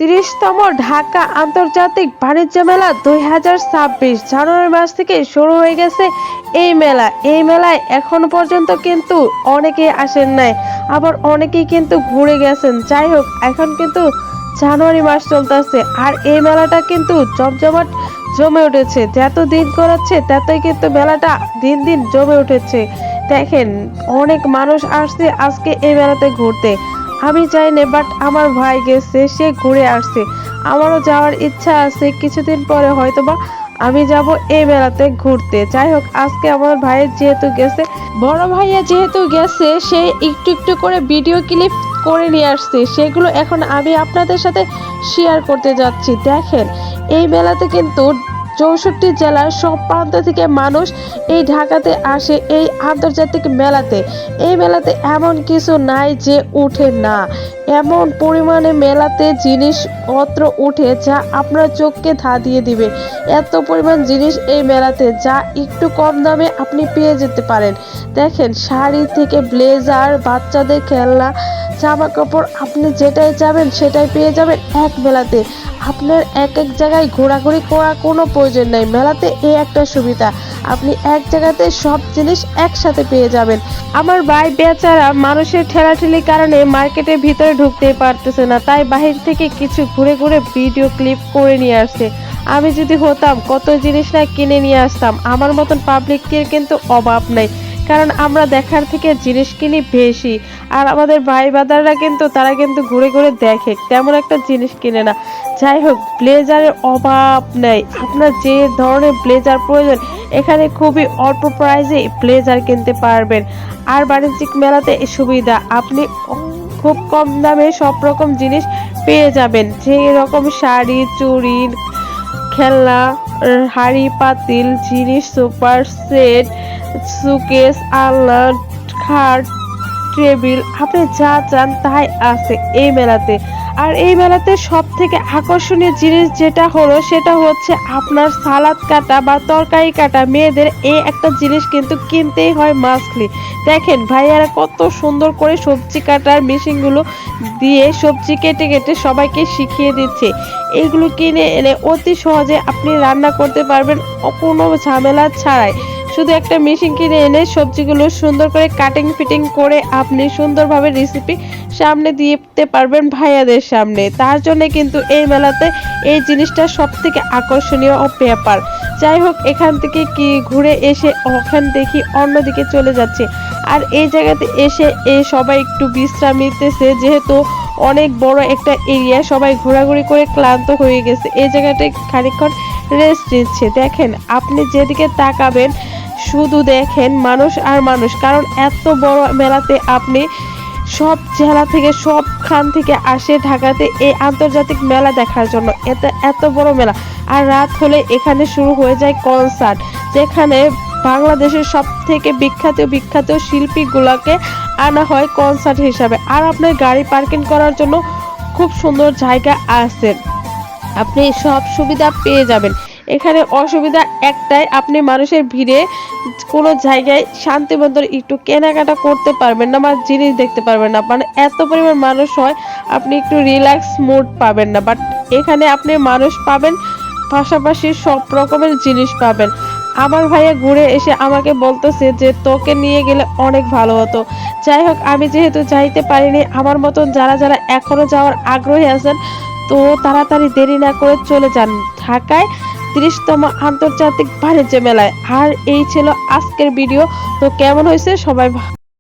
30তম ঢাকা আন্তর্জাতিক বাণিজ্য মেলা 2026 জানুয়ারি মাস থেকে শুরু হয়ে গেছে এই মেলা। এই মেলায় এখন পর্যন্ত কিন্তু অনেকেই আসেন নাই, আবার অনেকেই কিন্তু ঘুরে গেছেন। যাই হোক, এখন কিন্তু জানুয়ারি মাস চলতেছে আর এই মেলাটা কিন্তু জমজমাট জমে উঠেছে। যত দিন করাচ্ছে ততই কিন্তু মেলাটা দিন দিন জমে উঠেছে। দেখেন, অনেক মানুষ আসছে আজকে এই মেলাতে ঘুরতে। আমি যাই না, বাট আমার ভাই গেছে, সে ঘুরে আসছে। আমারও যাওয়ার ইচ্ছা আছে, কিছুদিন পরে হয়তোবা আমি যাব এই মেলাতে ঘুরতে। যাই হোক, আজকে আমার ভাইয়ের যেহেতু গেছে, বড় ভাইয়া যেহেতু গেছে, সে একটু একটু করে ভিডিও ক্লিপ করে নিয়ে আসছে, সেগুলো এখন আমি আপনাদের সাথে শেয়ার করতে যাচ্ছি। দেখেন, এই মেলাতে কিন্তু 64 জেলার সব প্রান্ত থেকে মানুষ এই ঢাকাতে আসে এই আন্তর্জাতিক মেলাতে। এই মেলাতে এমন কিছু নাই যে উঠে না, এমন পরিমাণে মেলাতে জিনিসপত্র উঠে যা আপনার চোখকে ধাঁধিয়ে দিবে। এত পরিমাণ জিনিস এই মেলাতে, যা একটু কম দামে আপনি পেয়ে যেতে পারেন। দেখেন, শাড়ি থেকে ব্লেজার, বাচ্চাদের খেলনা, জামা কাপড়, আপনি যেটাই চাবেন সেটাই পেয়ে যাবেন এক মেলাতে। আপনার এক এক জায়গায় ঘোরাঘুরি করার কোনো প্রয়োজন নেই। মেলাতে এই একটা সুবিধা, আপনি এক জায়গাতে সব জিনিস একসাথে পেয়ে যাবেন। আমার ভাই বেচারা মানুষের ঠেলাঠেলির কারণে মার্কেটের ভিতরে ঢুকতেই পারতেছে না, তাই বাহির থেকে কিছু ঘুরে ঘুরে ভিডিও ক্লিপ করে নিয়ে আসছে। আমি যদি হতাম, কত জিনিস না কিনে নিয়ে আসতাম। আমার মতন পাবলিকের কিন্তু অভাব নাই, কারণ আমরা দেখার থেকে জিনিস কিনি বেশি। আর আমাদের ভাই বাদাররা কিন্তু তারা কিন্তু ঘুরে ঘুরে দেখে, তেমন একটা জিনিস কিনে না। যাই হোক, ব্লেজারের অভাব নেই। আপনার যে ধরনের ব্লেজার প্রয়োজন, এখানে খুবই অল্প প্রাইসে ব্লেজার কিনতে পারবেন। আর বাণিজ্যিক মেলাতে এই সুবিধা, আপনি খুব কম দামে সব রকম জিনিস পেয়ে যাবেন। যে রকম শাড়ি, চুড়ি, খেলনা, হাঁড়ি পাতিল, জিনিস, সুপার সেট, সুকেস, আলনা, খাট, টেবিল, আপনি যা চান তাই আছে এই মেলাতে। আর এই মেলাতে সব থেকে আকর্ষণীয় জিনিস যেটা হলো, সেটা হচ্ছে আপনার সালাদ কাটা বা তরকারি কাটা। মেয়েদের এই একটা জিনিস কিন্তু কিনতেই হয় মাস্টলি। দেখেন, ভাইয়ারা কত সুন্দর করে সবজি কাটার মেশিনগুলো দিয়ে সবজি কেটে কেটে সবাইকে শিখিয়ে দিচ্ছে। এইগুলো কিনে এনে অতি সহজে আপনি রান্না করতে পারবেন কোনো ঝামেলা ছাড়াই। শুধু একটা মেশিন কিনে এনে সবজিগুলো সুন্দর করে কাটিং ফিটিং করে আপনি সুন্দরভাবে রেসিপি সামনে দিতে পারবেন ভাইয়াদের সামনে। তার জন্য কিন্তু এই মেলাতে এই জিনিসটা সব থেকে আকর্ষণীয় ব্যাপার। যাই হোক, এখান থেকে কি ঘুরে এসে ওখান দেখি অন্যদিকে চলে যাচ্ছে। আর এই জায়গাতে এসে সবাই একটু বিশ্রাম নিতেছে, যেহেতু অনেক বড় একটা এরিয়া, সবাই ঘোরাঘুরি করে ক্লান্ত হয়ে গেছে। এই জায়গাটায় খানিকক্ষণ রেস্ট নিচ্ছে। দেখেন, আপনি যেদিকে তাকাবেন শুধু দেখেন মানুষ আর মানুষ, কারণ এত বড় মেলাতে আপনি সব জেলা থেকে সবখান থেকে আসে ঢাকাতে এই আন্তর্জাতিক মেলা দেখার জন্য। এত বড় মেলা। আর রাত হলে এখানে শুরু হয়ে যায় কনসার্ট, যেখানে বাংলাদেশের সব থেকে বিখ্যাত শিল্পীগুলোকে আনা হয় কনসার্ট হিসাবে। আর আপনার গাড়ি পার্কিং করার জন্য খুব সুন্দর জায়গা আছে, আপনি সব সুবিধা পেয়ে যাবেন। এখানে অসুবিধা একটাই, আপনি মানুষের ভিড়ে কোনো জায়গায় শান্তি মতো একটু কেনাকাটা করতে পারবেন না বা জিনিস দেখতে পারবেন না। মানে এত পরিমাণ মানুষ হয়, আপনি একটু রিল্যাক্স মুড পাবেন না। বাট এখানে আপনি মানুষ পাবেন, পাশাপাশি সব রকমের জিনিস পাবেন। আমার ভাইয়া ঘুরে এসে আমাকে বলতেছে যে তোকে নিয়ে গেলে অনেক ভালো হতো। যাই হোক, আমি যেহেতু যাইতে পারিনি, আমার মতন যারা যারা এখনো যাওয়ার আগ্রহী আছেন, তো তাড়াতাড়ি দেরি না করে চলে যান ঢাকায় 30তম আন্তর্জাতিক বাণিজ্য মেলায়। আর এই ছিল আজকের ভিডিও। তো কেমন হয়েছে সবাই